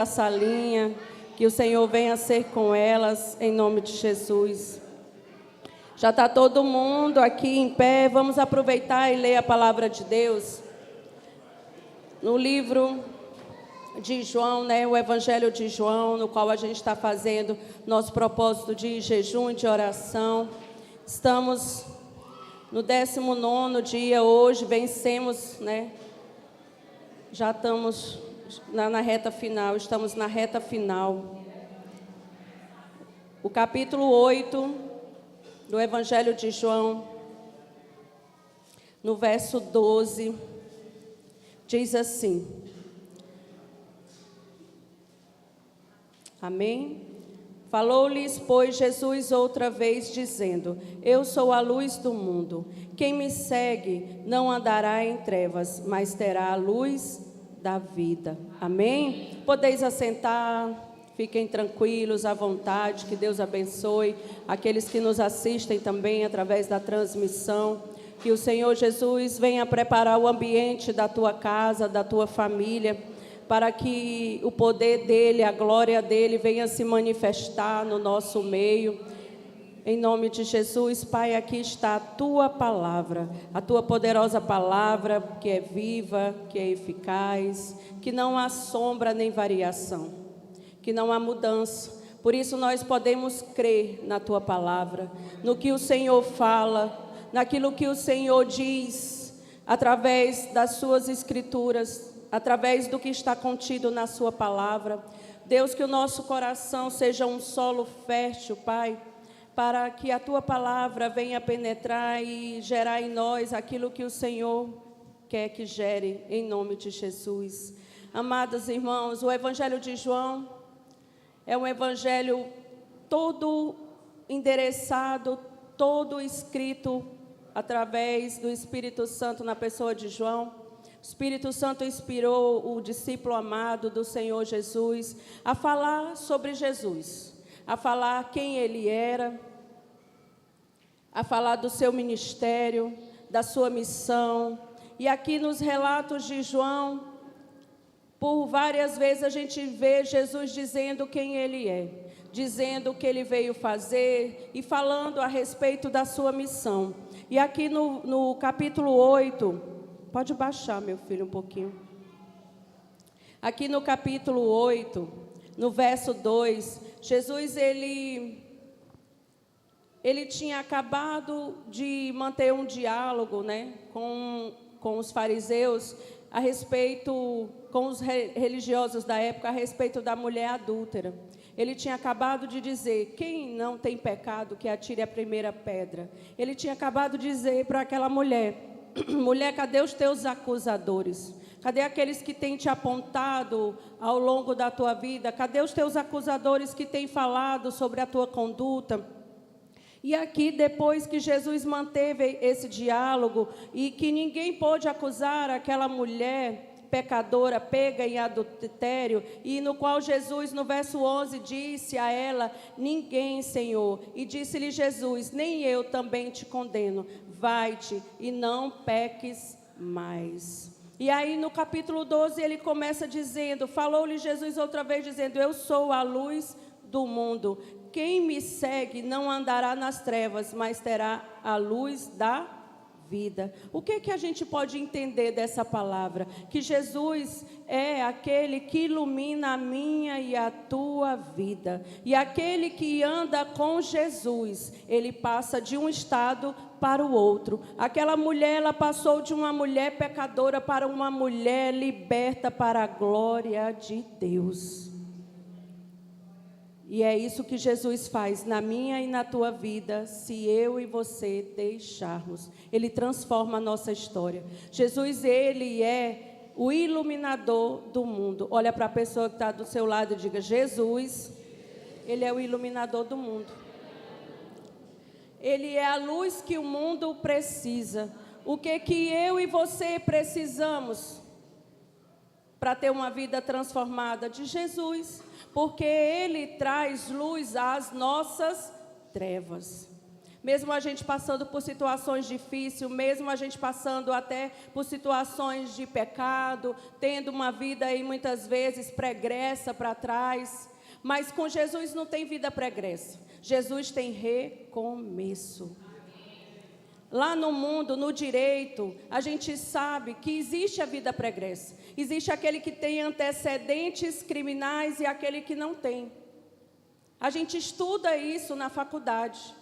a salinha, que o Senhor venha ser com elas, em nome de Jesus. Já está todo mundo aqui em pé, vamos aproveitar e ler a palavra de Deus. No livro de João, o Evangelho de João, no qual a gente está fazendo nosso propósito de jejum e de oração. Estamos no 19º dia hoje, vencemos, Já estamos na reta final, estamos na reta final. O capítulo 8 do Evangelho de João, no verso 12, diz assim: Amém? Falou-lhes, pois, Jesus outra vez, dizendo: Eu sou a luz do mundo. Quem me segue não andará em trevas, mas terá a luz da vida. Amém? Podeis assentar, fiquem tranquilos, à vontade, que Deus abençoe aqueles que nos assistem também através da transmissão. Que o Senhor Jesus venha preparar o ambiente da tua casa, da tua família, para que o poder dEle, a glória dEle venha se manifestar no nosso meio. Em nome de Jesus, Pai, aqui está a Tua palavra, a Tua poderosa palavra, que é viva, que é eficaz, que não há sombra nem variação, que não há mudança. Por isso nós podemos crer na Tua palavra, no que o Senhor fala, naquilo que o Senhor diz, através das Suas Escrituras, através do que está contido na Sua palavra. Deus, que o nosso coração seja um solo fértil, Pai, para que a Tua palavra venha penetrar e gerar em nós aquilo que o Senhor quer que gere, em nome de Jesus. Amados irmãos, o Evangelho de João é um evangelho todo endereçado, todo escrito através do Espírito Santo na pessoa de João. O Espírito Santo inspirou o discípulo amado do Senhor Jesus a falar sobre Jesus, a falar quem Ele era, a falar do seu ministério, da sua missão. E aqui nos relatos de João, por várias vezes a gente vê Jesus dizendo quem Ele é, dizendo o que Ele veio fazer e falando a respeito da sua missão. E aqui no capítulo 8, pode baixar, meu filho, um pouquinho. Aqui no capítulo 8, no verso 2, Jesus, ele tinha acabado de manter um diálogo, com os fariseus a respeito, com os religiosos da época, a respeito da mulher adúltera. Ele tinha acabado de dizer: quem não tem pecado, que atire a primeira pedra. Ele tinha acabado de dizer para aquela mulher: mulher, cadê os teus acusadores? Cadê aqueles que têm te apontado ao longo da tua vida? Cadê os teus acusadores que têm falado sobre a tua conduta? E aqui, depois que Jesus manteve esse diálogo e que ninguém pôde acusar aquela mulher pecadora, pega em adultério, e no qual Jesus, no verso 11, disse a ela: ninguém, Senhor. E disse-lhe Jesus: nem eu também te condeno. Vai-te e não peques mais. E aí no capítulo 12 ele começa dizendo, falou-lhe Jesus outra vez dizendo: eu sou a luz do mundo. Quem me segue não andará nas trevas, mas terá a luz da vida. O que a gente pode entender dessa palavra? Que Jesus é aquele que ilumina a minha e a tua vida. E aquele que anda com Jesus, ele passa de um estado para o outro. Aquela mulher, ela passou de uma mulher pecadora para uma mulher liberta para a glória de Deus. E é isso que Jesus faz na minha e na tua vida, se eu e você deixarmos. Ele transforma a nossa história. Jesus, ele é o iluminador do mundo. Olha para a pessoa que está do seu lado e diga: Jesus, ele é o iluminador do mundo. Ele é a luz que o mundo precisa. O que eu e você precisamos para ter uma vida transformada? De Jesus. Porque Ele traz luz às nossas trevas. Mesmo a gente passando por situações difíceis, mesmo a gente passando até por situações de pecado, tendo uma vida aí muitas vezes pregressa para trás, mas com Jesus não tem vida pregressa. Jesus tem recomeço. Lá no mundo, no direito, a gente sabe que existe a vida pregressa. Existe aquele que tem antecedentes criminais e aquele que não tem. A gente estuda isso na faculdade.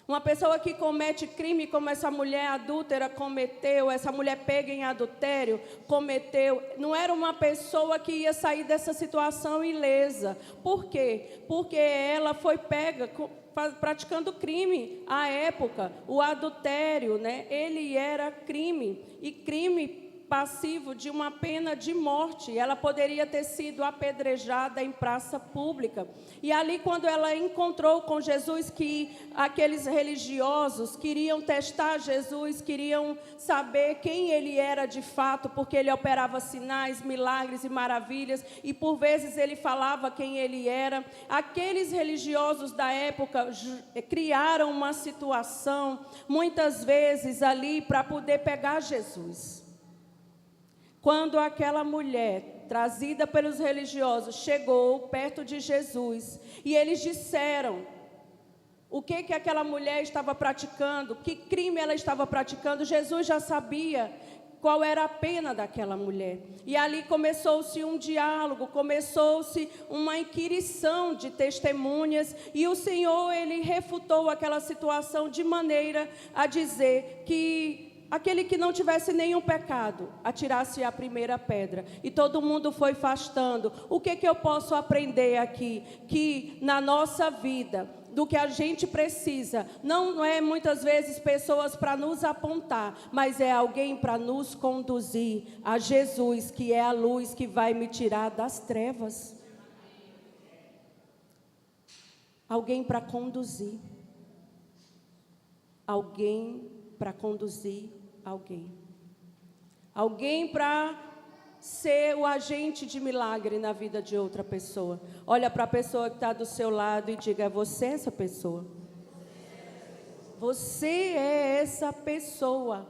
Uma pessoa que comete crime como essa mulher adúltera cometeu, essa mulher pega em adultério, cometeu, não era uma pessoa que ia sair dessa situação ilesa. Por quê? Porque ela foi pega praticando crime. À época, o adultério, né, ele era crime, e crime passivo de uma pena de morte. Ela poderia ter sido apedrejada em praça pública. E ali, quando ela encontrou com Jesus, que aqueles religiosos queriam testar Jesus, queriam saber quem ele era de fato, porque ele operava sinais, milagres e maravilhas, e por vezes ele falava quem ele era. Aqueles religiosos da época criaram uma situação, muitas vezes ali, para poder pegar Jesus. Quando aquela mulher, trazida pelos religiosos, chegou perto de Jesus, e eles disseram o que aquela mulher estava praticando, que crime ela estava praticando, Jesus já sabia qual era a pena daquela mulher. E ali começou-se um diálogo, começou-se uma inquirição de testemunhas, e o Senhor, ele refutou aquela situação de maneira a dizer que aquele que não tivesse nenhum pecado, atirasse a primeira pedra. E todo mundo foi afastando. O que eu posso aprender aqui? Que na nossa vida, do que a gente precisa, não é muitas vezes pessoas para nos apontar, mas é alguém para nos conduzir a Jesus, que é a luz que vai me tirar das trevas. Alguém para conduzir. Alguém para conduzir alguém. Alguém para ser o agente de milagre na vida de outra pessoa. Olha para a pessoa que está do seu lado e diga: você é essa pessoa. Você é essa pessoa.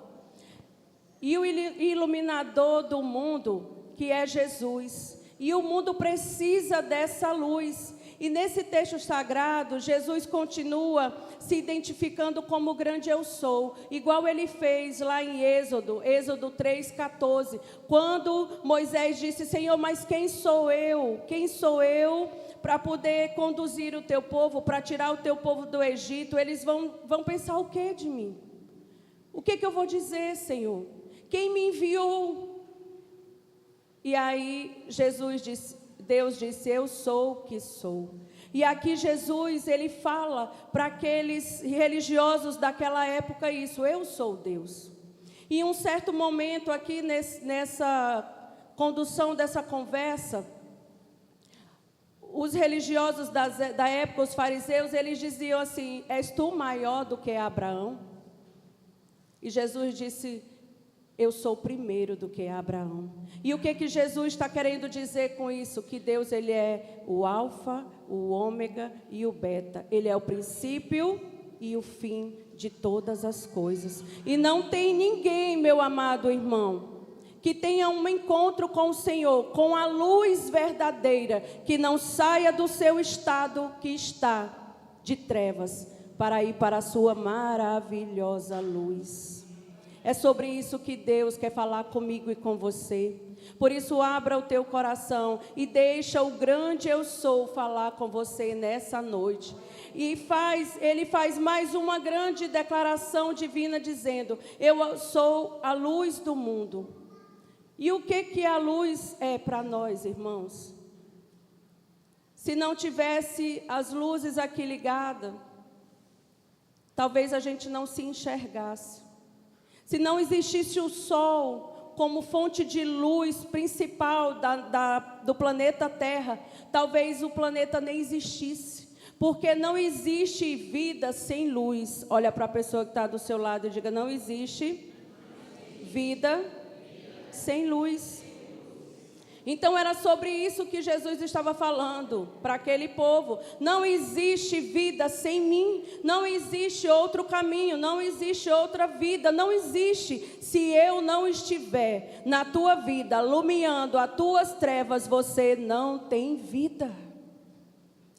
E o iluminador do mundo, que é Jesus. E o mundo precisa dessa luz. E nesse texto sagrado, Jesus continua se identificando como o grande eu sou, igual ele fez lá em Êxodo 3:14, quando Moisés disse: Senhor, mas quem sou eu? Quem sou eu para poder conduzir o teu povo, para tirar o teu povo do Egito? Eles vão pensar o que de mim? O que eu vou dizer, Senhor? Quem me enviou? E aí Deus disse: eu sou o que sou. E aqui Jesus, ele fala para aqueles religiosos daquela época isso: eu sou Deus. E em um certo momento aqui nessa condução dessa conversa, os religiosos da época, os fariseus, eles diziam assim: és tu maior do que Abraão? E Jesus disse: eu sou primeiro do que Abraão. E o que Jesus está querendo dizer com isso? Que Deus, ele é o alfa, o ômega e o beta. Ele é o princípio e o fim de todas as coisas. E não tem ninguém, meu amado irmão, que tenha um encontro com o Senhor, com a luz verdadeira, que não saia do seu estado que está de trevas, para ir para a sua maravilhosa luz. É sobre isso que Deus quer falar comigo e com você. Por isso, abra o teu coração e deixa o grande eu sou falar com você nessa noite. E ele faz mais uma grande declaração divina dizendo: eu sou a luz do mundo. E o que a luz é para nós, irmãos? Se não tivesse as luzes aqui ligadas, talvez a gente não se enxergasse. Se não existisse o sol como fonte de luz principal do planeta Terra, talvez o planeta nem existisse. Porque não existe vida sem luz. Olha para a pessoa que está do seu lado e diga: não existe vida sem luz. Então era sobre isso que Jesus estava falando para aquele povo. Não existe vida sem mim, não existe outro caminho, não existe outra vida, não existe. Se eu não estiver na tua vida, iluminando as tuas trevas, você não tem vida.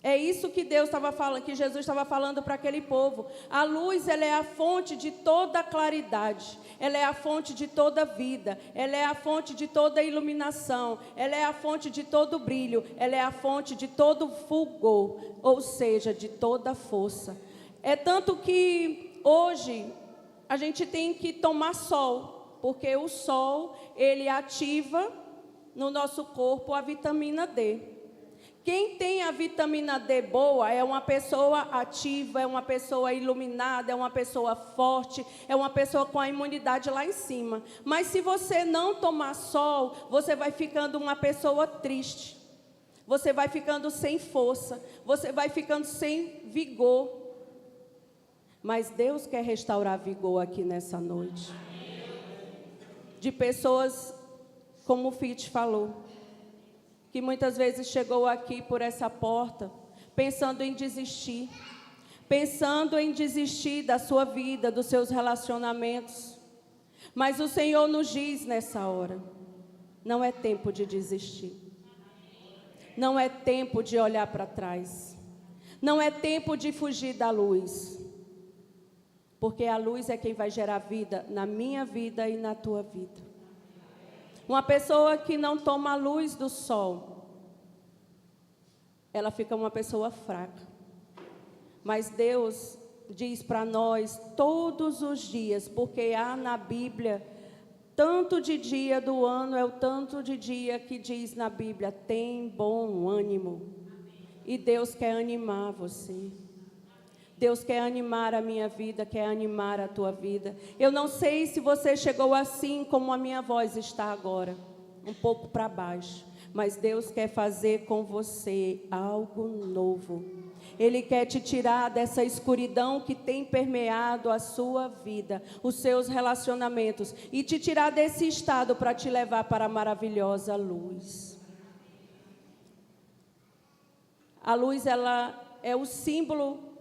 É isso que Deus estava falando, que Jesus estava falando para aquele povo. A luz, ela é a fonte de toda a claridade. Ela é a fonte de toda vida. Ela é a fonte de toda iluminação. Ela é a fonte de todo brilho. Ela é a fonte de todo fulgor, ou seja, de toda força. É tanto que hoje a gente tem que tomar sol, porque o sol, ele ativa no nosso corpo a vitamina D. Quem tem a vitamina D boa é uma pessoa ativa, é uma pessoa iluminada, é uma pessoa forte, é uma pessoa com a imunidade lá em cima. Mas se você não tomar sol, você vai ficando uma pessoa triste. Você vai ficando sem força, você vai ficando sem vigor. Mas Deus quer restaurar vigor aqui nessa noite. De pessoas, como o Fitch falou, que muitas vezes chegou aqui por essa porta, pensando em desistir da sua vida, dos seus relacionamentos. Mas o Senhor nos diz nessa hora, não é tempo de desistir. Não é tempo de olhar para trás. Não é tempo de fugir da luz. Porque a luz é quem vai gerar vida na minha vida e na tua vida. Uma pessoa que não toma a luz do sol, ela fica uma pessoa fraca. Mas Deus diz para nós todos os dias, porque há na Bíblia, tanto de dia do ano é o tanto de dia que diz na Bíblia, tem bom ânimo. E Deus quer animar você. Deus quer animar a minha vida, quer animar a tua vida. Eu não sei se você chegou assim como a minha voz está agora, um pouco para baixo. Mas Deus quer fazer com você algo novo. Ele quer te tirar dessa escuridão que tem permeado a sua vida, os seus relacionamentos, e te tirar desse estado para te levar para a maravilhosa luz. A luz, ela é o símbolo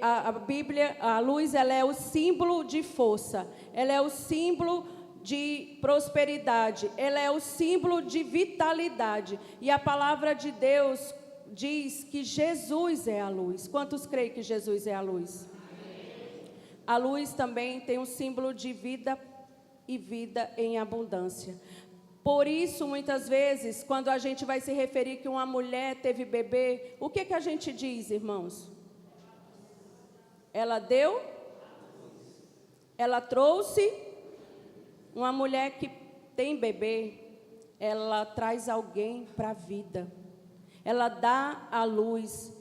a Bíblia, a luz, ela é o símbolo de força, ela é o símbolo de prosperidade, ela é o símbolo de vitalidade. E a palavra de Deus diz que Jesus é a luz. Quantos creem que Jesus é a luz? Amém. A luz também tem um símbolo de vida e vida em abundância. Por isso, muitas vezes, quando a gente vai se referir que uma mulher teve bebê, o que a gente diz, irmãos? Ela deu, ela trouxe. Uma mulher que tem bebê, ela traz alguém para a vida. Ela dá a luz.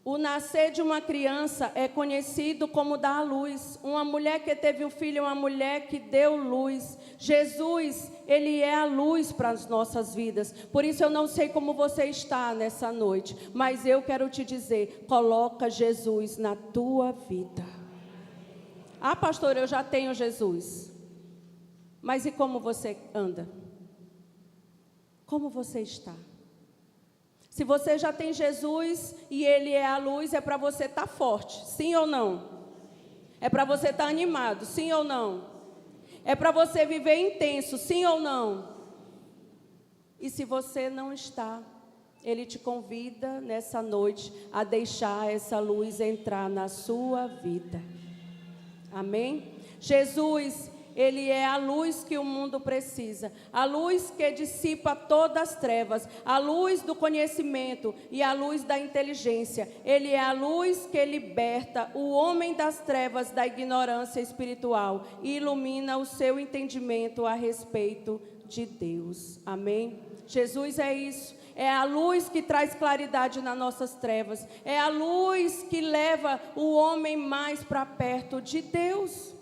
O nascer de uma criança é conhecido como dar a luz. Uma mulher que teve um filho é uma mulher que deu luz. Jesus, Ele é a luz para as nossas vidas. Por isso eu não sei como você está nessa noite, mas eu quero te dizer, coloca Jesus na tua vida. Ah, pastor, eu já tenho Jesus. Mas e como você anda? Como você está? Se você já tem Jesus e Ele é a luz, é para você estar forte, sim ou não? É para você estar animado, sim ou não? É para você viver intenso, sim ou não? E se você não está, Ele te convida nessa noite a deixar essa luz entrar na sua vida. Amém? Jesus, Ele é a luz que o mundo precisa, a luz que dissipa todas as trevas, a luz do conhecimento e a luz da inteligência. Ele é a luz que liberta o homem das trevas da ignorância espiritual e ilumina o seu entendimento a respeito de Deus. Amém? Jesus é isso. É a luz que traz claridade nas nossas trevas. É a luz que leva o homem mais para perto de Deus.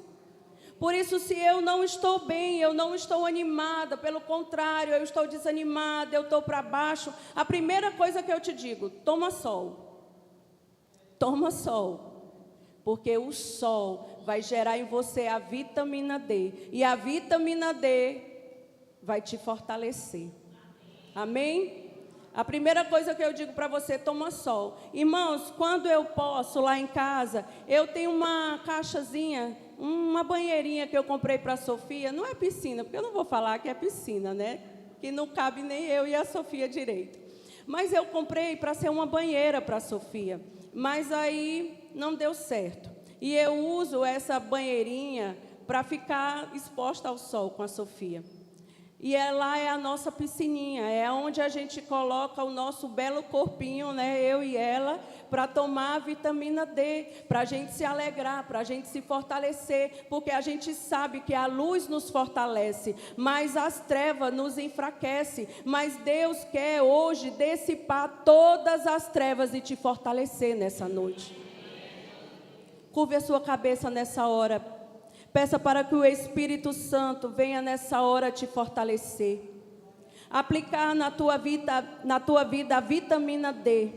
Por isso, se eu não estou bem, eu não estou animada, pelo contrário, eu estou desanimada, eu estou para baixo, a primeira coisa que eu te digo, toma sol. Toma sol. Porque o sol vai gerar em você a vitamina D. E a vitamina D vai te fortalecer. Amém? A primeira coisa que eu digo para você, toma sol. Irmãos, quando eu posso, lá em casa, eu tenho uma caixazinha, uma banheirinha que eu comprei para a Sofia. Não é piscina, porque eu não vou falar que é piscina, né? Que não cabe nem eu e a Sofia direito. Mas eu comprei para ser uma banheira para a Sofia. Mas aí não deu certo. E eu uso essa banheirinha para ficar exposta ao sol com a Sofia. E lá é a nossa piscininha, é onde a gente coloca o nosso belo corpinho, né, eu e ela, para tomar a vitamina D, para a gente se alegrar, para a gente se fortalecer, porque a gente sabe que a luz nos fortalece, mas as trevas nos enfraquecem. Mas Deus quer hoje dissipar todas as trevas e te fortalecer nessa noite. Curve a sua cabeça nessa hora. Peça para que o Espírito Santo venha nessa hora te fortalecer. Aplicar na tua vida a vitamina D,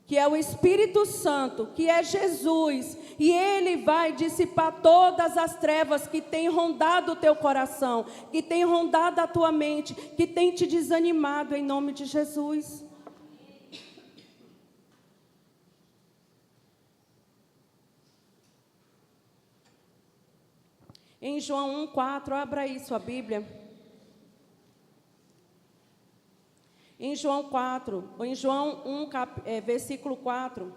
que é o Espírito Santo, que é Jesus. E Ele vai dissipar todas as trevas que têm rondado o teu coração, que têm rondado a tua mente, que têm te desanimado, em nome de Jesus. Em João 1,4, abra aí sua Bíblia. Em João 4, ou em João 1, versículo 4,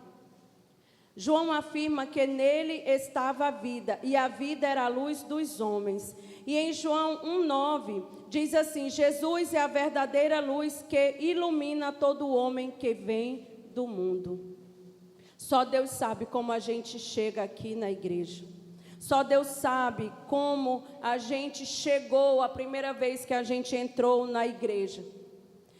João afirma que nele estava a vida, e a vida era a luz dos homens. E em João 1,9, diz assim: Jesus é a verdadeira luz que ilumina todo homem que vem do mundo. Só Deus sabe como a gente chega aqui na igreja. Só Deus sabe como a gente chegou a primeira vez que a gente entrou na igreja.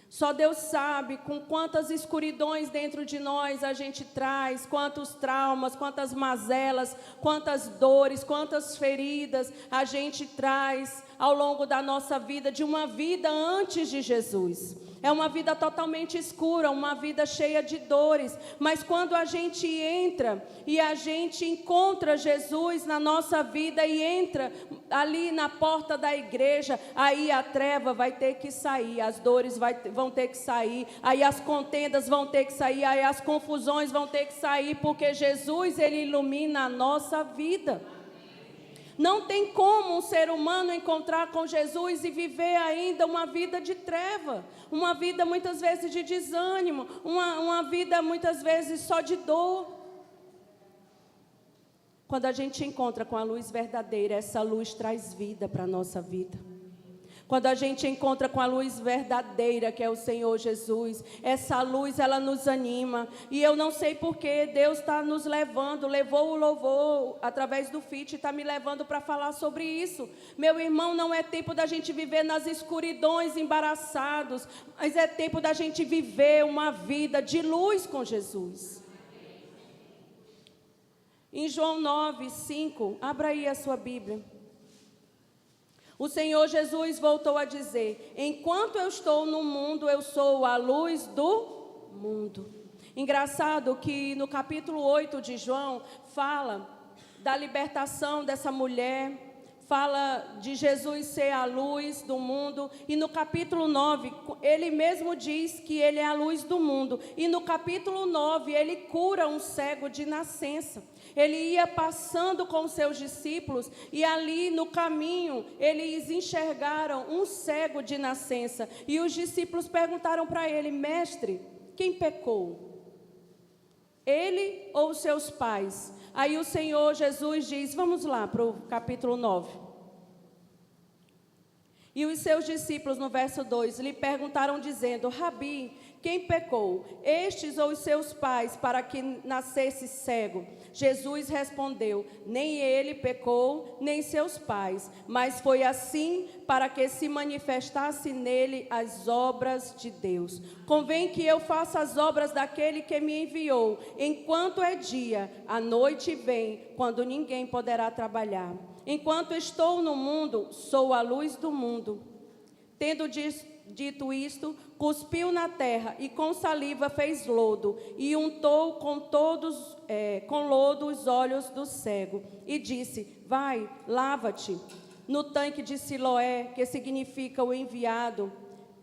Só Deus sabe com quantas escuridões dentro de nós a gente traz, quantos traumas, quantas mazelas, quantas dores, quantas feridas a gente traz ao longo da nossa vida, de uma vida antes de Jesus. É uma vida totalmente escura, uma vida cheia de dores. Mas quando a gente entra e a gente encontra Jesus na nossa vida e entra ali na porta da igreja, aí a treva vai ter que sair, as dores vão ter que sair, aí as contendas vão ter que sair, aí as confusões vão ter que sair, porque Jesus, Ele ilumina a nossa vida. Não tem como um ser humano encontrar com Jesus e viver ainda uma vida de treva, uma vida muitas vezes de desânimo, uma vida muitas vezes só de dor. Quando a gente encontra com a luz verdadeira, essa luz traz vida para a nossa vida. Quando a gente encontra com a luz verdadeira, que é o Senhor Jesus, essa luz, ela nos anima. E eu não sei porquê, Deus está nos levando, levou o louvor através do FIT, está me levando para falar sobre isso. Meu irmão, não é tempo da gente viver nas escuridões, embaraçados, mas é tempo da gente viver uma vida de luz com Jesus. Em João 9:5, abra aí a sua Bíblia. O Senhor Jesus voltou a dizer: enquanto eu estou no mundo, eu sou a luz do mundo. Engraçado que no capítulo 8 de João, fala da libertação dessa mulher, fala de Jesus ser a luz do mundo. E no capítulo 9, ele mesmo diz que ele é a luz do mundo. E no capítulo 9, ele cura um cego de nascença. Ele ia passando com seus discípulos e ali no caminho eles enxergaram um cego de nascença. E os discípulos perguntaram para ele: mestre, quem pecou? Ele ou seus pais? Aí o Senhor Jesus diz, vamos lá para o capítulo 9. E os seus discípulos, no verso 2, lhe perguntaram dizendo: Rabi, quem pecou, estes ou os seus pais, para que nascesse cego? Jesus respondeu: nem ele pecou, nem seus pais, mas foi assim para que se manifestasse nele as obras de Deus. Convém que eu faça as obras daquele que me enviou, enquanto é dia, a noite vem, quando ninguém poderá trabalhar. Enquanto estou no mundo, sou a luz do mundo. Tendo dito isto, cuspiu na terra e com saliva fez lodo e untou com lodo os olhos do cego e disse: vai, lava-te no tanque de Siloé, que significa o enviado.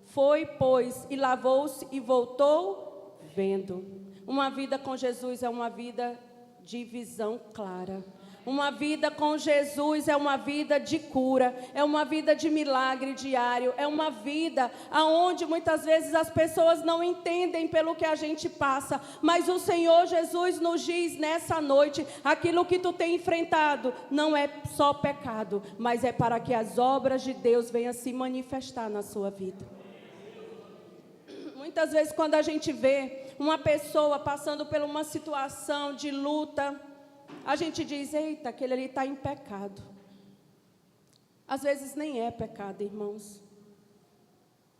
Foi, pois, e lavou-se e voltou vendo. Uma vida com Jesus é uma vida de visão clara. Uma vida com Jesus é uma vida de cura, é uma vida de milagre diário, é uma vida onde muitas vezes as pessoas não entendem pelo que a gente passa, mas o Senhor Jesus nos diz nessa noite, aquilo que tu tem enfrentado não é só pecado, mas é para que as obras de Deus venham se manifestar na sua vida. Muitas vezes quando a gente vê uma pessoa passando por uma situação de luta, a gente diz, eita, aquele ali está em pecado. Às vezes nem é pecado, irmãos.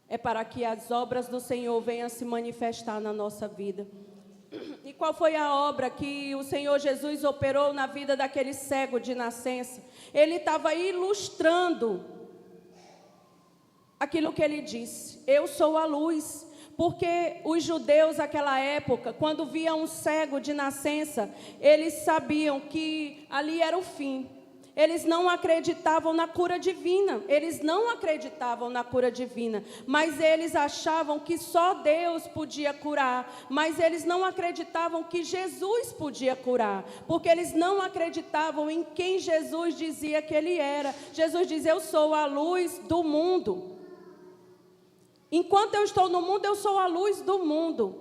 É para que as obras do Senhor venham se manifestar na nossa vida. E qual foi a obra que o Senhor Jesus operou na vida daquele cego de nascença? Ele estava ilustrando aquilo que ele disse. Eu sou a luz. Porque os judeus naquela época, quando via um cego de nascença, eles sabiam que ali era o fim. Eles não acreditavam na cura divina. Eles não acreditavam na cura divina. Mas eles achavam que só Deus podia curar. Mas eles não acreditavam que Jesus podia curar. Porque eles não acreditavam em quem Jesus dizia que ele era. Jesus diz, eu sou a luz do mundo. Enquanto eu estou no mundo, eu sou a luz do mundo.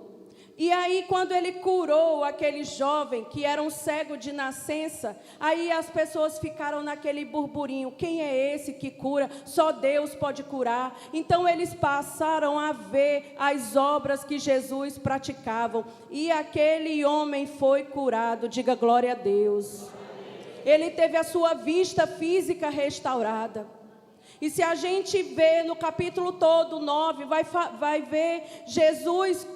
E aí, quando ele curou aquele jovem que era um cego de nascença, aí as pessoas ficaram naquele burburinho. Quem é esse que cura? Só Deus pode curar. Então, eles passaram a ver as obras que Jesus praticava. E aquele homem foi curado. Diga glória a Deus. Ele teve a sua vista física restaurada. E se a gente vê no capítulo todo, 9, vai ver Jesus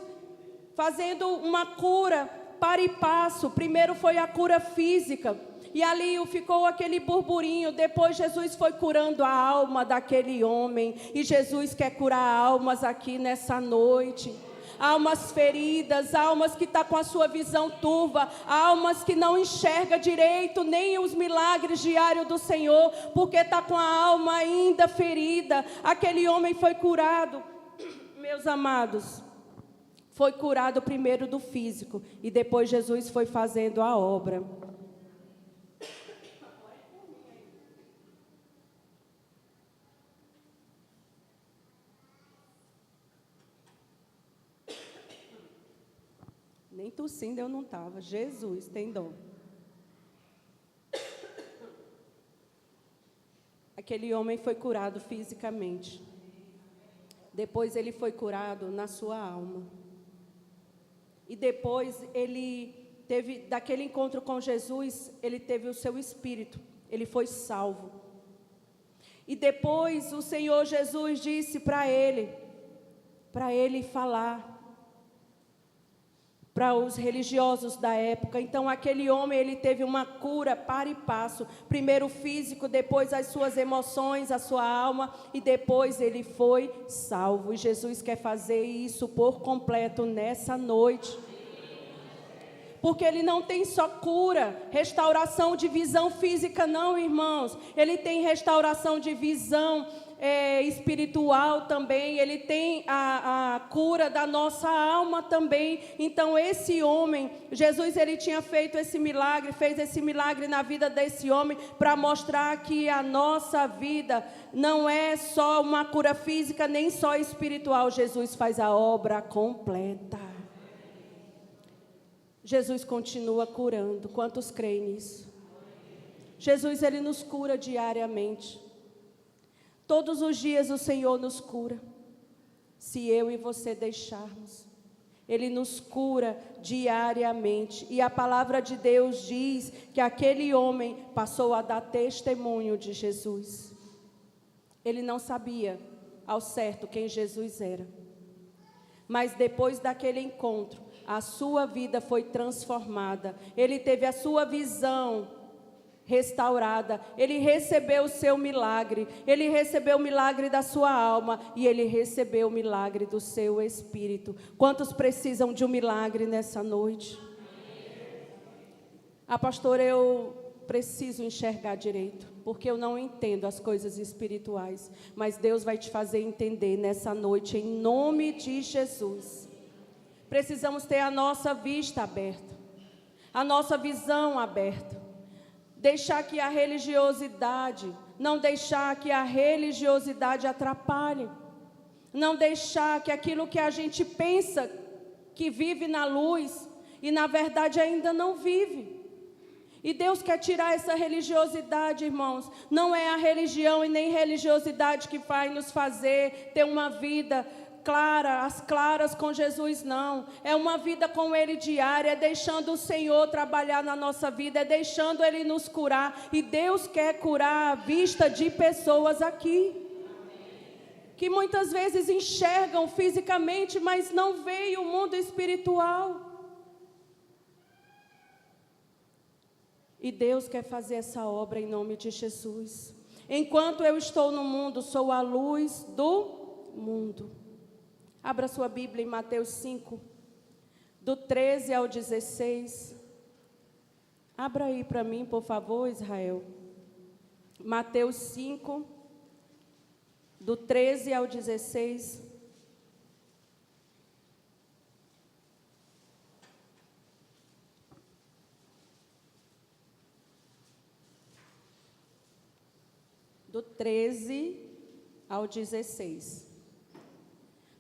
fazendo uma cura para e passo. Primeiro foi a cura física. E ali ficou aquele burburinho. Depois Jesus foi curando a alma daquele homem. E Jesus quer curar almas aqui nessa noite. Almas feridas, almas que estão com a sua visão turva, almas que não enxerga direito nem os milagres diários do Senhor, porque está com a alma ainda ferida. Aquele homem foi curado, meus amados, foi curado primeiro do físico, e depois Jesus foi fazendo a obra. Nem tossindo eu não estava. Jesus, tem dom. Aquele homem foi curado fisicamente. Depois ele foi curado na sua alma. E depois ele teve, daquele encontro com Jesus, ele teve o seu espírito. Ele foi salvo. E depois o Senhor Jesus disse para ele falar para os religiosos da época. Então aquele homem, ele teve uma cura para e passo, primeiro o físico, depois as suas emoções, a sua alma, e depois ele foi salvo. E Jesus quer fazer isso por completo nessa noite, porque ele não tem só cura, restauração de visão física não, irmãos. Ele tem restauração de visão espiritual também. Ele tem a cura da nossa alma também. Então esse homem, Jesus, ele tinha feito esse milagre, fez esse milagre na vida desse homem, para mostrar que a nossa vida não é só uma cura física, nem só espiritual. Jesus faz a obra completa. Jesus continua curando. Quantos creem nisso? Jesus, ele nos cura diariamente. Todos os dias o Senhor nos cura. Se eu e você deixarmos, Ele nos cura diariamente. E a palavra de Deus diz que aquele homem passou a dar testemunho de Jesus. Ele não sabia ao certo quem Jesus era. Mas depois daquele encontro, a sua vida foi transformada. Ele teve a sua visão restaurada. Ele recebeu o seu milagre. Ele recebeu o milagre da sua alma. E ele recebeu o milagre do seu espírito. Quantos precisam de um milagre nessa noite? Ah, pastor, eu preciso enxergar direito. porque eu não entendo as coisas espirituais. Mas Deus vai te fazer entender nessa noite, em nome de Jesus. Precisamos ter a nossa vista aberta, a nossa visão aberta. Deixar que a religiosidade, não deixar que a religiosidade atrapalhe. Não deixar que aquilo que a gente pensa que vive na luz, e na verdade ainda não vive. E Deus quer tirar essa religiosidade, irmãos. Não é a religião e nem religiosidade que vai nos fazer ter uma vida clara, as claras com Jesus, não. É uma vida com Ele diária, é deixando o Senhor trabalhar na nossa vida, é deixando Ele nos curar. E Deus quer curar a vista de pessoas aqui, que muitas vezes enxergam fisicamente, mas não veem o mundo espiritual. E Deus quer fazer essa obra em nome de Jesus. Enquanto eu estou no mundo, sou a luz do mundo. Abra sua Bíblia em Mateus 5, do 13 ao 16. Abra aí para mim, por favor, Israel. Mateus 5, do 13 ao 16. Do 13 ao 16.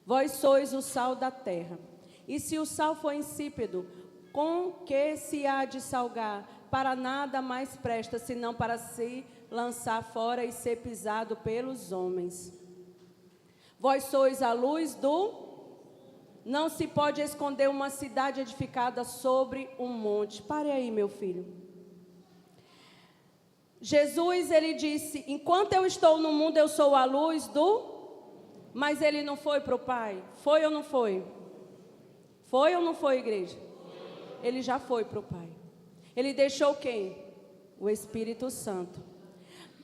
Vós sois o sal da terra. E se o sal for insípido, com que se há de salgar? Para nada mais presta, senão para se lançar fora e ser pisado pelos homens. Vós sois a luz do... Não se pode esconder uma cidade edificada sobre um monte. Pare aí, meu filho. Jesus, ele disse, enquanto eu estou no mundo, eu sou a luz do... Mas ele não foi para o Pai? Foi ou não foi? Foi ou não foi, igreja? Ele já foi para o Pai. Ele deixou quem? O Espírito Santo.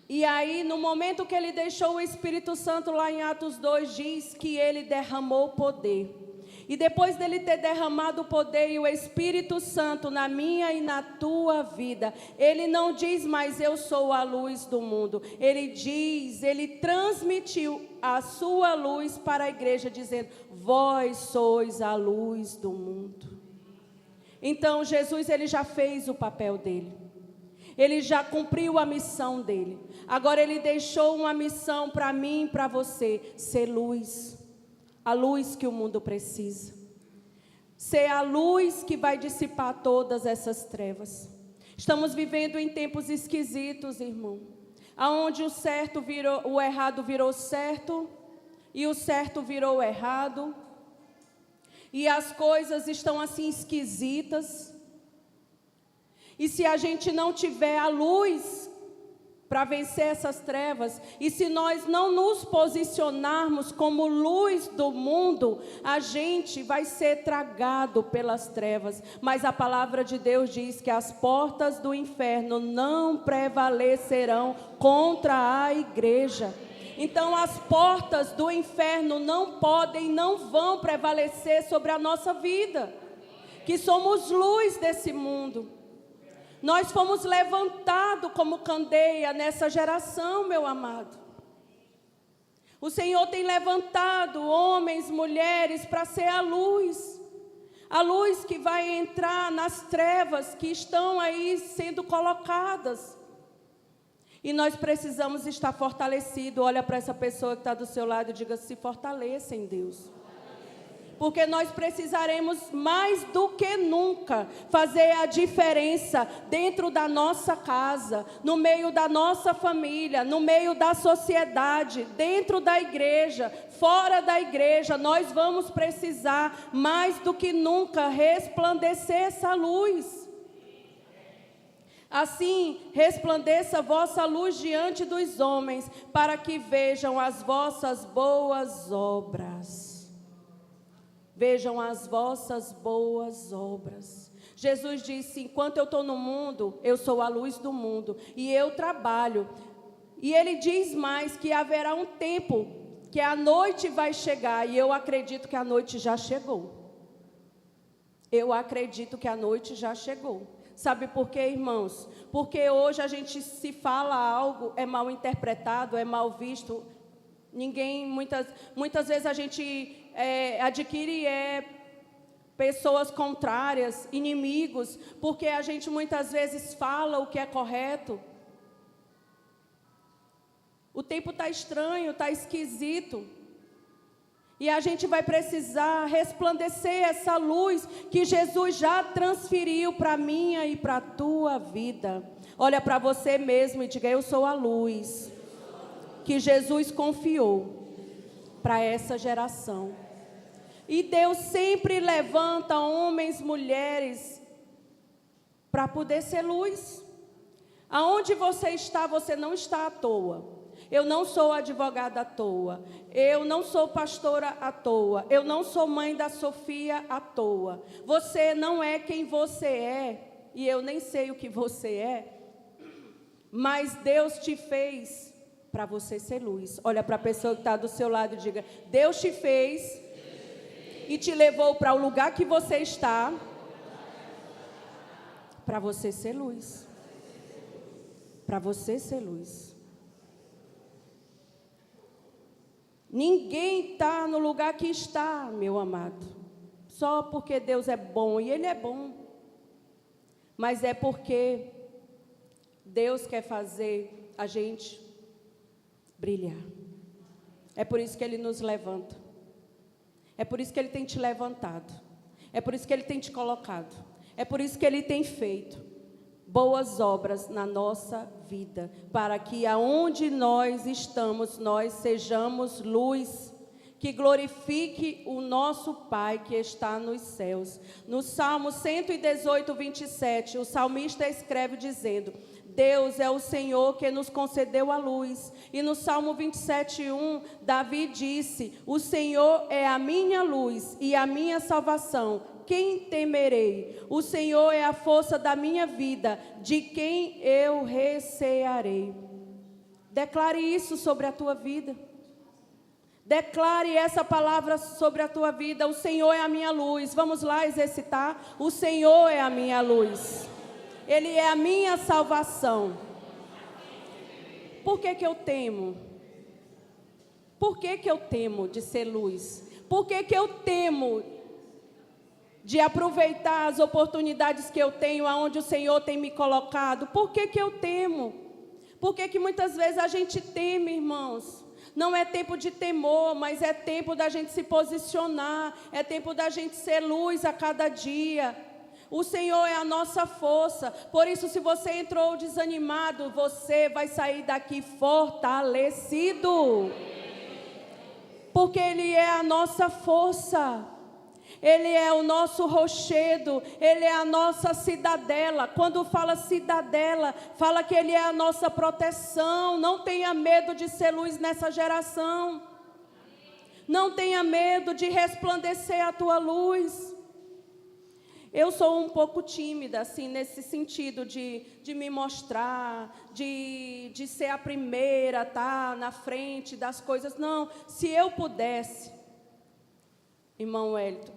E aí, no momento que ele deixou o Espírito Santo, lá em Atos 2, diz que ele derramou poder. E depois dele ter derramado o poder e o Espírito Santo na minha e na tua vida, ele não diz mais eu sou a luz do mundo. Ele diz, ele transmitiu a sua luz para a igreja, dizendo, vós sois a luz do mundo. Então Jesus, ele já fez o papel dele. Ele já cumpriu a missão dele. Agora ele deixou uma missão para mim e para você, ser luz. A luz que o mundo precisa. Ser a luz que vai dissipar todas essas trevas. Estamos vivendo em tempos esquisitos, irmão. Aonde o errado virou certo e o certo virou errado. E as coisas estão assim esquisitas. E se a gente não tiver a luz para vencer essas trevas, e se nós não nos posicionarmos como luz do mundo, a gente vai ser tragado pelas trevas. Mas a palavra de Deus diz que as portas do inferno não prevalecerão contra a igreja. Então as portas do inferno não podem, não vão prevalecer sobre a nossa vida, que somos luz desse mundo. Nós fomos levantados como candeia nessa geração, meu amado. O Senhor tem levantado homens, mulheres para ser a luz que vai entrar nas trevas que estão aí sendo colocadas. E nós precisamos estar fortalecidos. Olha para essa pessoa que está do seu lado e diga, se fortaleça em Deus. Porque nós precisaremos mais do que nunca fazer a diferença dentro da nossa casa, no meio da nossa família, no meio da sociedade, dentro da igreja, fora da igreja. Nós vamos precisar mais do que nunca resplandecer essa luz. Assim, resplandeça a vossa luz diante dos homens, para que vejam as vossas boas obras. Vejam as vossas boas obras. Jesus disse, enquanto eu estou no mundo, eu sou a luz do mundo, e eu trabalho. E ele diz mais, que haverá um tempo, que a noite vai chegar, e eu acredito que a noite já chegou. Eu acredito que a noite já chegou. Sabe por quê, irmãos? Porque hoje a gente, se fala algo, é mal interpretado, é mal visto. Muitas vezes a gente adquire pessoas contrárias, inimigos, porque a gente muitas vezes fala o que é correto. O tempo está estranho, está esquisito. E a gente vai precisar resplandecer essa luz que Jesus já transferiu para a minha e para a tua vida. Olha para você mesmo e diga: eu sou a luz que Jesus confiou para essa geração. E Deus sempre levanta homens, mulheres, para poder ser luz. Aonde você está, você não está à toa. Eu não sou advogada à toa, eu não sou pastora à toa, eu não sou mãe da Sofia à toa. Você não é quem você é, e eu nem sei o que você é, mas Deus te fez para você ser luz. Olha para a pessoa que está do seu lado e diga: Deus te fez e te levou para o lugar que você está, para você ser luz. Para você ser luz. Ninguém está no lugar que está, meu amado, só porque Deus é bom, e Ele é bom, mas é porque Deus quer fazer a gente brilhar. É por isso que Ele nos levanta, é por isso que Ele tem te levantado, é por isso que Ele tem te colocado, é por isso que Ele tem feito boas obras na nossa vida, para que aonde nós estamos, nós sejamos luz, que glorifique o nosso Pai que está nos céus. No Salmo 118, 27, o salmista escreve dizendo: Deus é o Senhor que nos concedeu a luz. E no Salmo 27, 1, Davi disse: o Senhor é a minha luz e a minha salvação. Quem temerei? O Senhor é a força da minha vida, de quem eu recearei. Declare isso sobre a tua vida. Declare essa palavra sobre a tua vida: o Senhor é a minha luz. Vamos lá exercitar? O Senhor é a minha luz. Ele é a minha salvação. Por que eu temo? Por que eu temo de ser luz? Por que eu temo de aproveitar as oportunidades que eu tenho, aonde o Senhor tem me colocado? Por que eu temo? Por que muitas vezes a gente teme, irmãos? Não é tempo de temor, mas é tempo da gente se posicionar, é tempo da gente ser luz a cada dia. O Senhor é a nossa força, por isso, se você entrou desanimado, você vai sair daqui fortalecido, porque Ele é a nossa força. Ele é o nosso rochedo, Ele é a nossa cidadela. Quando fala cidadela, fala que Ele é a nossa proteção. Não tenha medo de ser luz nessa geração. Não tenha medo de resplandecer a tua luz. Eu sou um pouco tímida, assim, nesse sentido de me mostrar, de ser a primeira, tá, na frente das coisas. Não, se eu pudesse, irmão Wellington,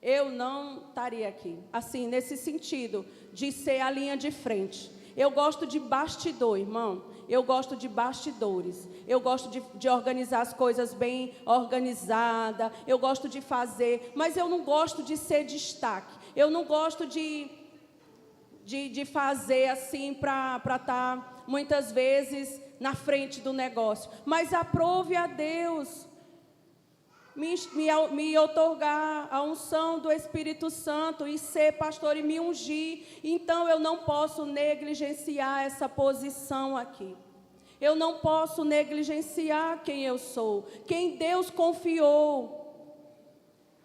eu não estaria aqui, assim, nesse sentido, de ser a linha de frente. Eu gosto de bastidor, irmão. Eu gosto de bastidores. Eu gosto de organizar as coisas bem organizadas. Eu gosto de fazer, mas eu não gosto de ser destaque. Eu não gosto de fazer assim para estar muitas vezes na frente do negócio. Mas aprove a Deus me outorgar a unção do Espírito Santo e ser pastor e me ungir. Então eu não posso negligenciar essa posição aqui. Eu não posso negligenciar quem eu sou, quem Deus confiou.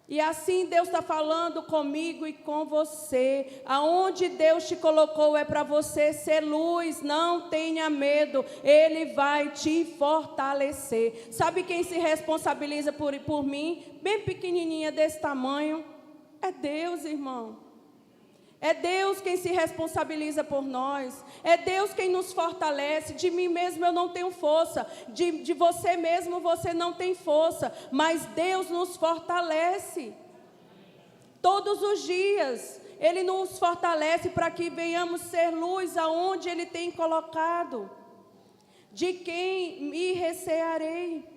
E assim Deus está falando comigo e com você. Aonde Deus te colocou é para você ser luz. Não tenha medo, Ele vai te fortalecer. Sabe quem se responsabiliza por mim? Bem pequenininha desse tamanho. É Deus, irmão. É Deus quem se responsabiliza por nós. É Deus quem nos fortalece. De mim mesmo eu não tenho força. De você mesmo você não tem força. Mas Deus nos fortalece. Todos os dias Ele nos fortalece para que venhamos ser luz aonde Ele tem colocado. De quem me recearei?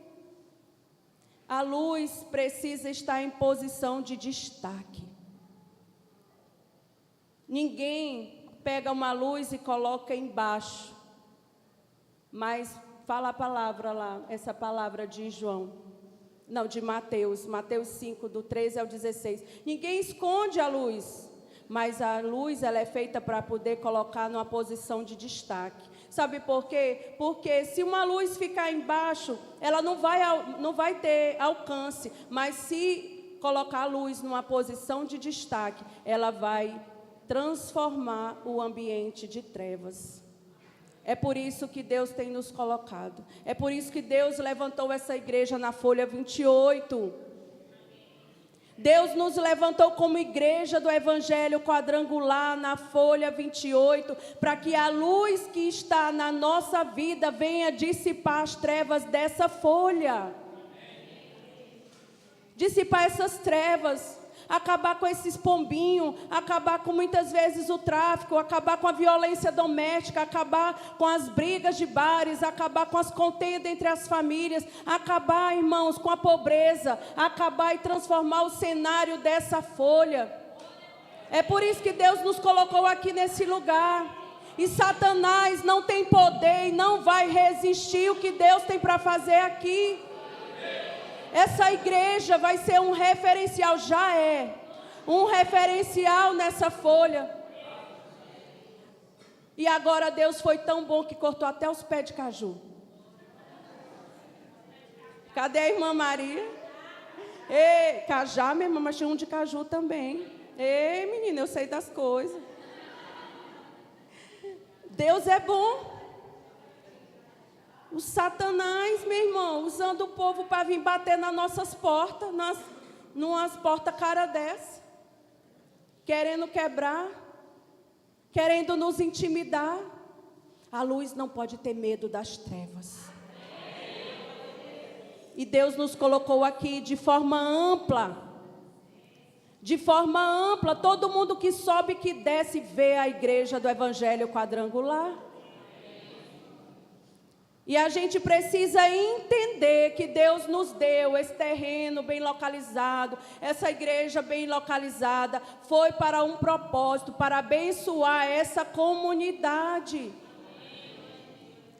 A luz precisa estar em posição de destaque. Ninguém pega uma luz e coloca embaixo. Mas fala a palavra lá, essa palavra de João. Não, de Mateus 5, do 13 ao 16. Ninguém esconde a luz, mas a luz ela é feita para poder colocar numa posição de destaque. Sabe por quê? Porque se uma luz ficar embaixo, ela não vai ter alcance. Mas se colocar a luz numa posição de destaque, ela vai transformar o ambiente de trevas. É por isso que Deus tem nos colocado. É por isso que Deus levantou essa igreja na folha 28. Deus nos levantou como igreja do Evangelho quadrangular na folha 28, para que a luz que está na nossa vida venha dissipar as trevas dessa folha. Dissipar essas trevas, acabar com esses pombinhos, acabar com muitas vezes o tráfico, acabar com a violência doméstica, acabar com as brigas de bares, acabar com as contendas entre as famílias, acabar, irmãos, com a pobreza, acabar e transformar o cenário dessa folha. É por isso que Deus nos colocou aqui nesse lugar. E Satanás não tem poder e não vai resistir o que Deus tem para fazer aqui. Essa igreja vai ser um referencial, já é um referencial nessa folha. E agora Deus foi tão bom que cortou até os pés de caju. Cadê a irmã Maria? Ei, cajá, minha irmã, mas tinha um de caju também. Ei, menina, eu sei das coisas. Deus é bom. O Satanás, meu irmão, usando o povo para vir bater nas nossas portas, numas portas cara dessa, querendo quebrar, querendo nos intimidar. A luz não pode ter medo das trevas. E Deus nos colocou aqui de forma ampla. De forma ampla, todo mundo que sobe e que desce vê a igreja do Evangelho quadrangular. E a gente precisa entender que Deus nos deu esse terreno bem localizado, essa igreja bem localizada, foi para um propósito, para abençoar essa comunidade.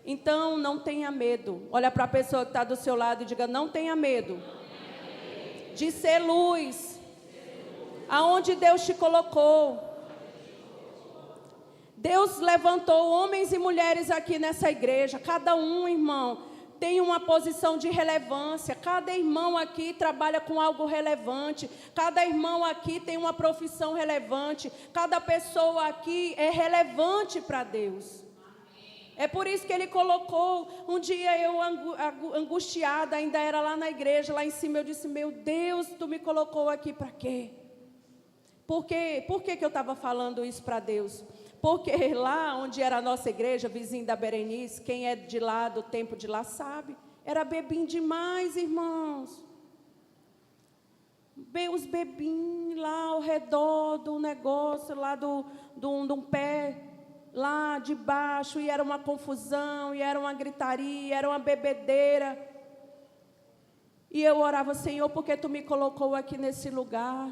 Então, não tenha medo. Olha para a pessoa que está do seu lado e diga, não tenha medo de ser luz, aonde Deus te colocou. Deus levantou homens e mulheres aqui nessa igreja, cada um, irmão, tem uma posição de relevância, cada irmão aqui trabalha com algo relevante, cada irmão aqui tem uma profissão relevante, cada pessoa aqui é relevante para Deus. É por isso que Ele colocou, um dia eu angustiada, ainda era lá na igreja, lá em cima, eu disse, meu Deus, Tu me colocou aqui para quê? Por que eu estava falando isso para Deus? Porque lá onde era a nossa igreja, vizinho da Berenice, quem é de lá, do tempo de lá, sabe, era bebinho demais, irmãos. Os bebinhos lá ao redor do negócio, lá de um pé, lá de baixo, e era uma confusão, e era uma gritaria, era uma bebedeira. E eu orava, Senhor, porque Tu me colocou aqui nesse lugar?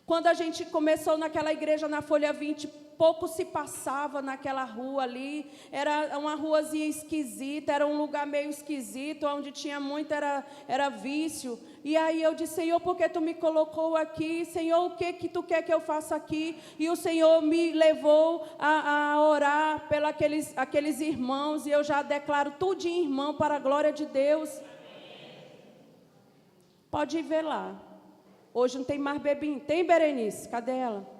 Quando a gente começou naquela igreja na Folha 20, pouco se passava naquela rua ali, era uma ruazinha esquisita, era um lugar meio esquisito, onde tinha muito, era vício. E aí eu disse, Senhor, por que Tu me colocou aqui? Senhor, o que Tu quer que eu faça aqui? E o Senhor me levou a orar pelos aqueles irmãos, e eu já declaro tudinho irmão para a glória de Deus. Pode ir ver lá. Hoje não tem mais bebinho. Tem, Berenice? Cadê ela?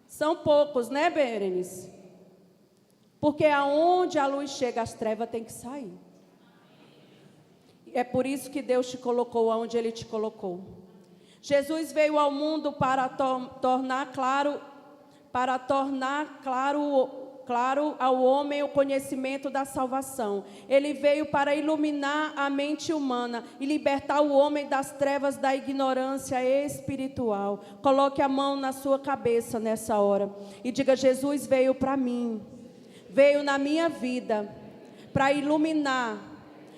São poucos, né, Berenice? Porque aonde a luz chega, as trevas têm que sair. É por isso que Deus te colocou aonde Ele te colocou. Jesus veio ao mundo para tornar claro claro ao homem o conhecimento da salvação. Ele veio para iluminar a mente humana e libertar o homem das trevas da ignorância espiritual. Coloque a mão na sua cabeça nessa hora e diga: Jesus veio para mim, veio na minha vida para iluminar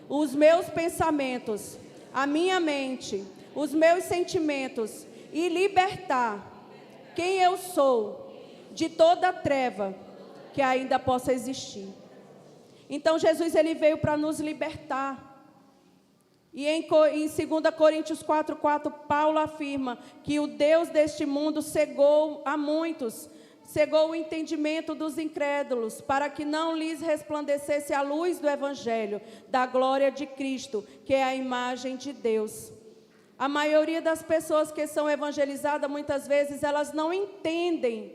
os meus pensamentos, a minha mente, os meus sentimentos e libertar quem eu sou de toda treva que ainda possa existir. Então Jesus, ele veio para nos libertar. E em 2 Coríntios 4:4, Paulo afirma que o Deus deste mundo cegou a muitos, cegou o entendimento dos incrédulos, para que não lhes resplandecesse a luz do Evangelho, da glória de Cristo, que é a imagem de Deus. A maioria das pessoas que são evangelizadas, muitas vezes, elas não entendem,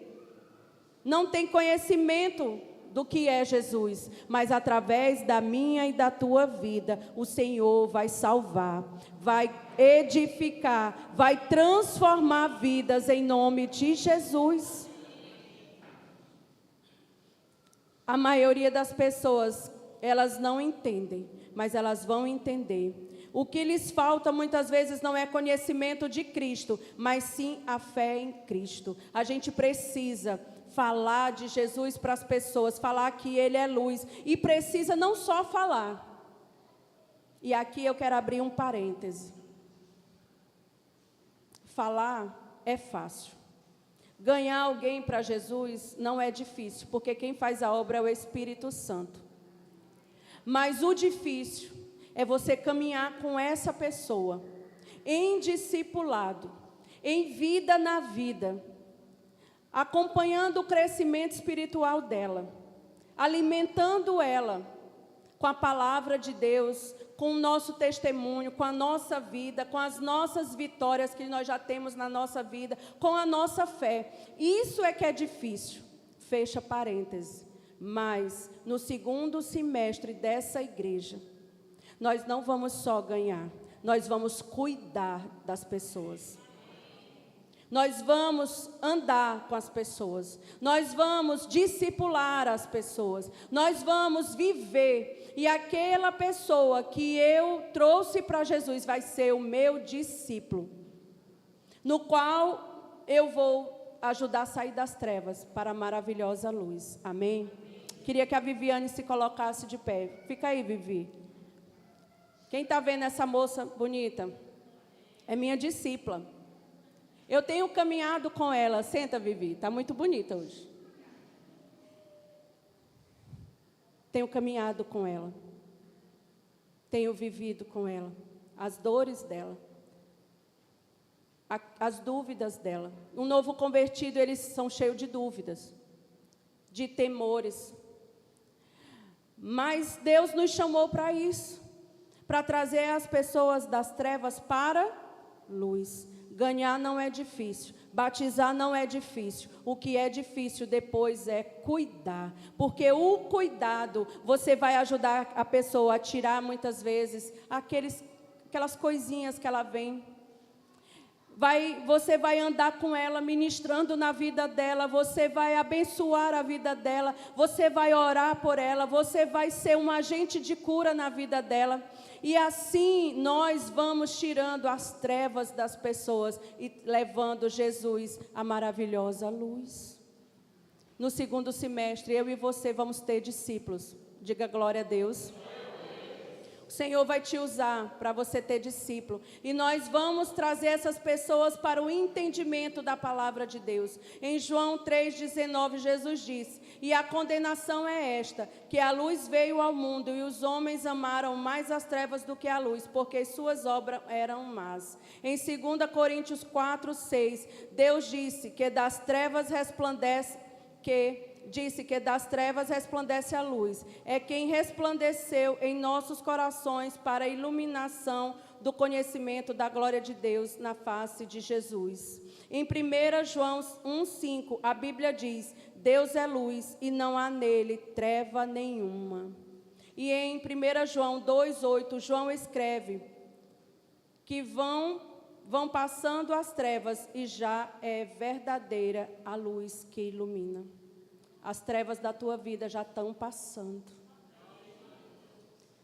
não tem conhecimento do que é Jesus, mas através da minha e da tua vida, o Senhor vai salvar, vai edificar, vai transformar vidas em nome de Jesus. A maioria das pessoas, elas não entendem, mas elas vão entender. O que lhes falta muitas vezes não é conhecimento de Cristo, mas sim a fé em Cristo. A gente precisa falar de Jesus para as pessoas, falar que Ele é luz, e precisa não só falar. E aqui eu quero abrir um parêntese. Falar é fácil. Ganhar alguém para Jesus não é difícil, porque quem faz a obra é o Espírito Santo. Mas o difícil é você caminhar com essa pessoa, em discipulado, em vida na vida, acompanhando o crescimento espiritual dela, alimentando ela com a palavra de Deus, com o nosso testemunho, com a nossa vida, com as nossas vitórias que nós já temos na nossa vida, com a nossa fé. Isso é que é difícil. Fecha parênteses. Mas no segundo semestre dessa igreja, nós não vamos só ganhar, nós vamos cuidar das pessoas. Nós vamos andar com as pessoas, nós vamos discipular as pessoas, nós vamos viver. E aquela pessoa que eu trouxe para Jesus vai ser o meu discípulo, no qual eu vou ajudar a sair das trevas para a maravilhosa luz. Amém? Queria que a Viviane se colocasse de pé. Fica aí, Vivi. Quem está vendo essa moça bonita? É minha discípula. Eu tenho caminhado com ela. Senta, Vivi. Está muito bonita hoje. Tenho caminhado com ela. Tenho vivido com ela. As dores dela. As dúvidas dela. Um novo convertido, eles são cheios de dúvidas. De temores. Mas Deus nos chamou para isso. Para trazer as pessoas das trevas para luz. Ganhar não é difícil, batizar não é difícil. O que é difícil depois é cuidar. Porque o cuidado, você vai ajudar a pessoa a tirar muitas vezes aquelas coisinhas que ela vem. Você vai andar com ela, ministrando na vida dela, você vai abençoar a vida dela, você vai orar por ela, você vai ser um agente de cura na vida dela. E assim nós vamos tirando as trevas das pessoas e levando Jesus à maravilhosa luz. No segundo semestre, eu e você vamos ter discípulos. Diga glória a Deus. O Senhor vai te usar para você ter discípulo. E nós vamos trazer essas pessoas para o entendimento da palavra de Deus. Em João 3,19, Jesus disse: e a condenação é esta, que a luz veio ao mundo e os homens amaram mais as trevas do que a luz, porque suas obras eram más. Em 2 Coríntios 4:6, Deus disse que das trevas resplandece a luz. É quem resplandeceu em nossos corações para a iluminação do conhecimento da glória de Deus na face de Jesus. Em 1 João 1,5, a Bíblia diz: Deus é luz e não há nele treva nenhuma. E em 1 João 2,8, João escreve que vão passando as trevas e já é verdadeira a luz que ilumina. as trevas da tua vida já estão passando.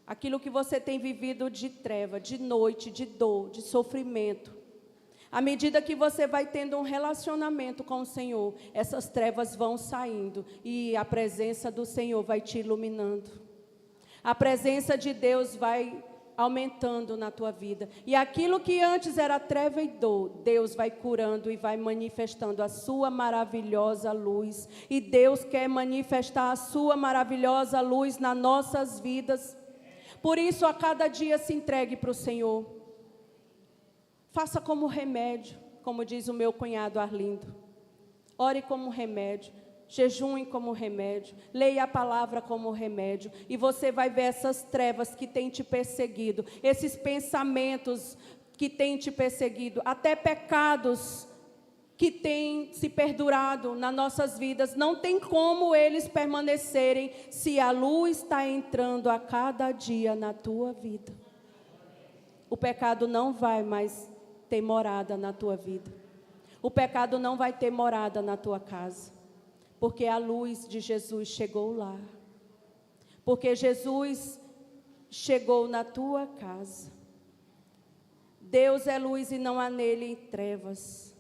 Aquilo que você tem vivido de treva, de noite, de dor, de sofrimento, à medida que você vai tendo um relacionamento com o Senhor, essas trevas vão saindo e a presença do Senhor vai te iluminando. A presença de Deus vai aumentando na tua vida. E aquilo que antes era treva e dor, Deus vai curando e vai manifestando a sua maravilhosa luz. E Deus quer manifestar a sua maravilhosa luz nas nossas vidas. Por isso, a cada dia se entregue para o Senhor. Faça como remédio, como diz o meu cunhado Arlindo. Ore como remédio. Jejum como remédio, leia a palavra como remédio, e você vai ver essas trevas que têm te perseguido, esses pensamentos que têm te perseguido, até pecados que têm se perdurado nas nossas vidas, não tem como eles permanecerem se a luz está entrando a cada dia na tua vida. O pecado não vai mais ter morada na tua vida, o pecado não vai ter morada na tua casa. Porque a luz de Jesus chegou lá. Porque Jesus chegou na tua casa. Deus é luz e não há nele trevas.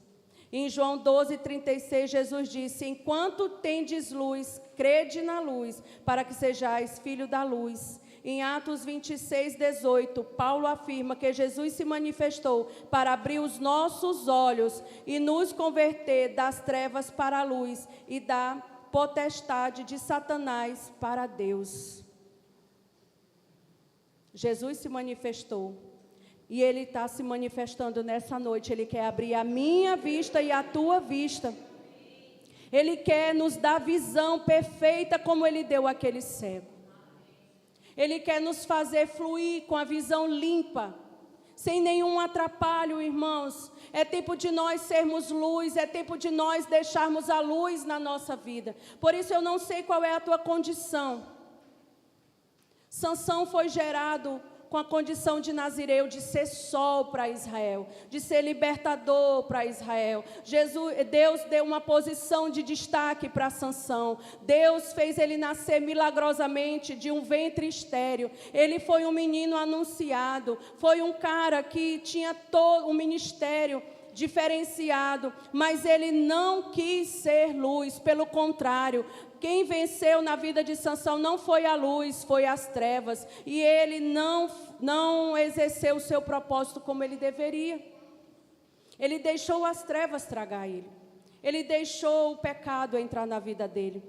Em João 12:36, Jesus disse: enquanto tendes luz, crede na luz, para que sejais filho da luz. Em Atos 26:18, Paulo afirma que Jesus se manifestou para abrir os nossos olhos e nos converter das trevas para a luz e da potestade de Satanás para Deus. Jesus se manifestou e Ele está se manifestando nessa noite. Ele quer abrir a minha vista e a tua vista. Ele quer nos dar visão perfeita como Ele deu àquele cego. Ele quer nos fazer fluir com a visão limpa, sem nenhum atrapalho, irmãos. É tempo de nós sermos luz, é tempo de nós deixarmos a luz na nossa vida. Por isso eu não sei qual é a tua condição. Sansão foi gerado com a condição de nazireu, de ser sol para Israel, de ser libertador para Israel. Deus deu uma posição de destaque para Sansão. Deus fez ele nascer milagrosamente de um ventre estéril. Ele foi um menino anunciado, foi um cara que tinha todo um ministério diferenciado, mas ele não quis ser luz, pelo contrário, quem venceu na vida de Sansão não foi a luz, foi as trevas, e ele não exerceu o seu propósito como ele deveria. Ele deixou as trevas tragar ele, ele deixou o pecado entrar na vida dele,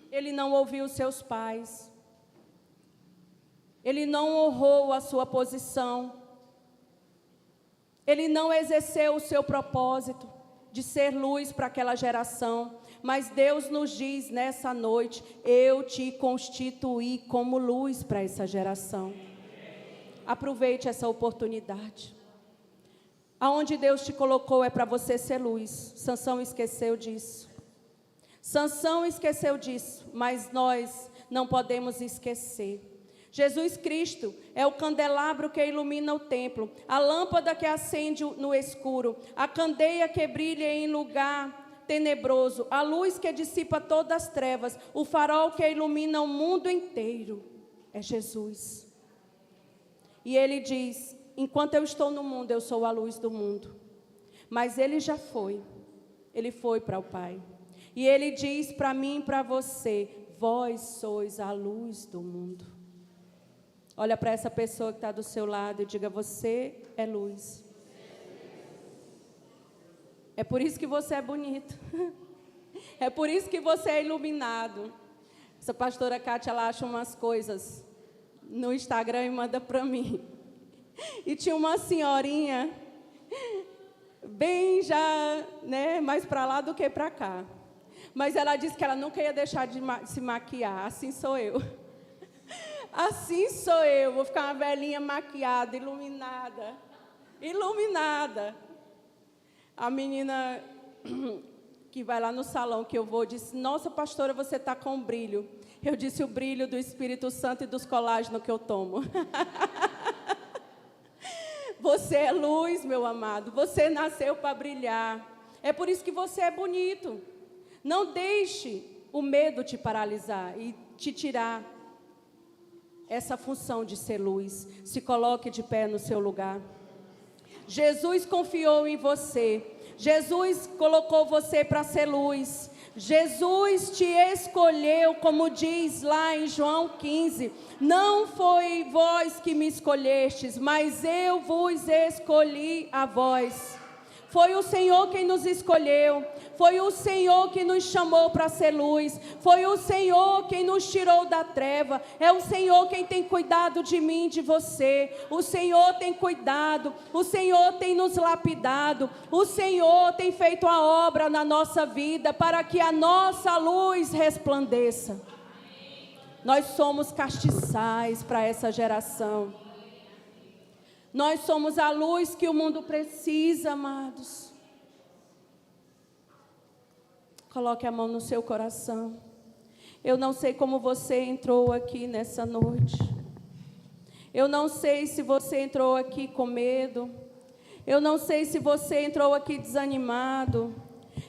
ele não ouviu os seus pais, ele não honrou a sua posição, ele não exerceu o seu propósito de ser luz para aquela geração. Mas Deus nos diz nessa noite: eu te constituí como luz para essa geração. Aproveite essa oportunidade. Aonde Deus te colocou é para você ser luz. Sansão esqueceu disso. Sansão esqueceu disso, mas nós não podemos esquecer. Jesus Cristo é o candelabro que ilumina o templo, a lâmpada que acende no escuro, a candeia que brilha em lugar tenebroso, a luz que dissipa todas as trevas, o farol que ilumina o mundo inteiro. É Jesus. E ele diz: enquanto eu estou no mundo, eu sou a luz do mundo. Mas ele já foi, ele foi para o Pai. E ele diz para mim e para você: vós sois a luz do mundo. Olha para essa pessoa que está do seu lado e diga: você é luz. É por isso que você é bonito. É por isso que você é iluminado. Essa pastora Kátia, ela acha umas coisas no Instagram e manda para mim. E tinha uma senhorinha, bem já, né, mais para lá do que para cá. Mas ela disse que ela nunca ia deixar de se maquiar. Assim sou eu. Assim sou eu. Vou ficar uma velhinha maquiada, iluminada. Iluminada. A menina que vai lá no salão que eu vou disse: nossa, pastora, você está com brilho. Eu disse: o brilho do Espírito Santo e dos colágenos que eu tomo. Você é luz, meu amado. Você nasceu para brilhar. É por isso que você é bonito. Não deixe o medo te paralisar e te tirar essa função de ser luz. Se coloque de pé no seu lugar. Jesus confiou em você. Jesus colocou você para ser luz. Jesus te escolheu, como diz lá em João 15. Não foi vós que me escolhestes, mas eu vos escolhi a vós. Foi o Senhor quem nos escolheu. Foi o Senhor que nos chamou para ser luz. Foi o Senhor quem nos tirou da treva. É o Senhor quem tem cuidado de mim e de você. O Senhor tem cuidado. O Senhor tem nos lapidado. O Senhor tem feito a obra na nossa vida para que a nossa luz resplandeça. Nós somos castiçais para essa geração. Nós somos a luz que o mundo precisa, amados. Coloque a mão no seu coração. Eu não sei como você entrou aqui nessa noite. Eu não sei se você entrou aqui com medo. Eu não sei se você entrou aqui desanimado.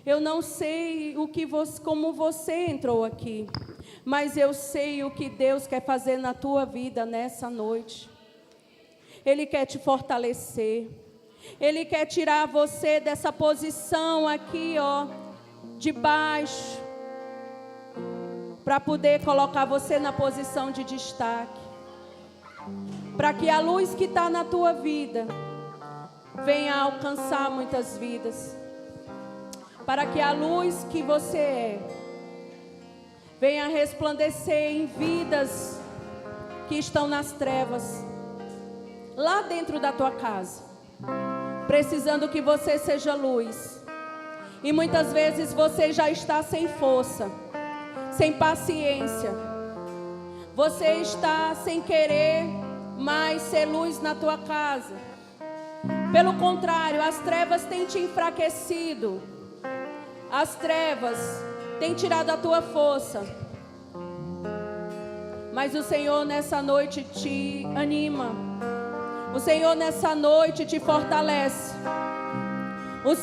Eu não sei como você entrou aqui. Mas eu sei o que Deus quer fazer na tua vida nessa noite. Ele quer te fortalecer. Ele quer tirar você dessa posição aqui, ó, de baixo, para poder colocar você na posição de destaque. Para que a luz que está na tua vida venha alcançar muitas vidas. Para que a luz que você é venha resplandecer em vidas que estão nas trevas. Lá dentro da tua casa, precisando que você seja luz. E muitas vezes você já está sem força, sem paciência. Você está sem querer mais ser luz na tua casa. Pelo contrário, as trevas têm te enfraquecido. As trevas têm tirado a tua força. Mas o Senhor nessa noite te anima. O Senhor nessa noite te fortalece. O Senhor